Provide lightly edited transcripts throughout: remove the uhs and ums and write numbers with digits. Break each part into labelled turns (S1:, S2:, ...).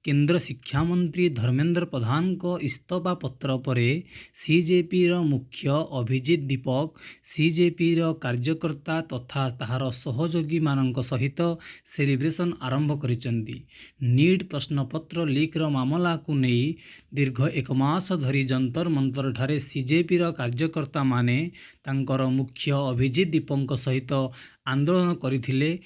S1: केंद्र शिक्षा मंत्री धर्मेंद्र प्रधान को इस्तफा पत्र पर सीजेपी मुख्य अभिजित दीपक सीजेपी कार्यकर्ता तथा ताहार सहयोगी मानक सहित सेलिब्रेशन आरंभ करिसेंती। नीट प्रश्नपत्र लीक मामला को नहीं दीर्घ एक मास धरी जंतर मंतर ठारे सीजेपी कार्यकर्ता माने तांकर मुख्य अभिजित दीपक सहित आंदोलन करथिले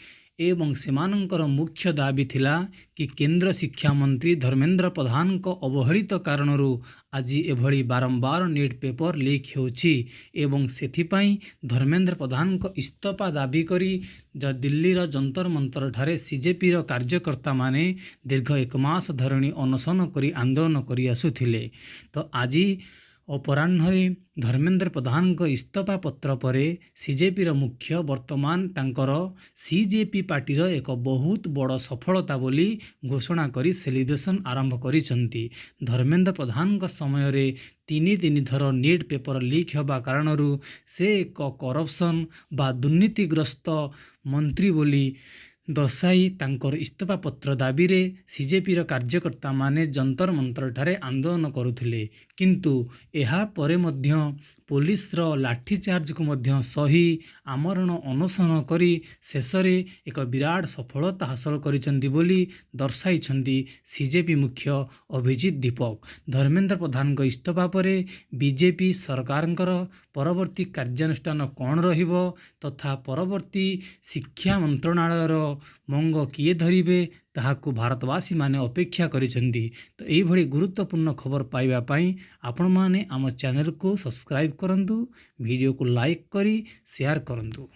S1: एवं सेमानंकर मुख्य दाबी थिला कि केंद्र शिक्षा मंत्री धर्मेंद्र प्रधान को अवहेलित कारणरू आज एभली बारंबार नीट पेपर लीक होछि एवं सेथिपाई धर्मेंद्र प्रधान को इस्तफा दाबी करी दिल्लीर जंतर मंतर ठारे सीजेपी कार्यकर्ता माने दीर्घ एक मास धरणी अनशन करी आंदोलन करी आसुथिले। तो आज अपराह्न धर्मेंद्र प्रधान को इस्तफा पत्र पर सीजेपी मुख्य वर्तमान तांकर सीजेपी पार्टीर एक बहुत बड़ सफलता बोली घोषणा करी सेलिब्रेशन आरंभ करिसेंती। धर्मेंद्र प्रधान का समय रे तीन थर नीट पेपर लीक होगा कारणरू से एक करप्शन बा दुर्नीतिग्रस्त मंत्री बोली दर्शाई तांकर इस्तफा पत्र दाबी रे सीजेपी कार्यकर्ता माने जंतर मंतर ठारे आंदोलन करुथिले, किंतु एहा परे मध्य पुलिस लाठीचार्ज को मध्य सही आमरण अनशन करी शेषरे एक विराट सफलता हासिल करिसेंती बोली दर्शाइछंती सीजेपी मुख्य अभिजित दीपक। धर्मेंद्र प्रधान को इस्तफा पर बीजेपी सरकारंकर परवर्ती कार्यानुष्ठान कौन रहिबो तथा परवर्ती शिक्षा मंत्रणालयर मंग किए धरिबे ताहाकु भारतवासी माने अपेक्षा करिसेंती। तो यही भली गुरुत्वपूर्ण खबर पाइबा पाई आपण माने आम चैनल को सब्सक्राइब करंतु, वीडियो को लाइक करी शेयर करंतु।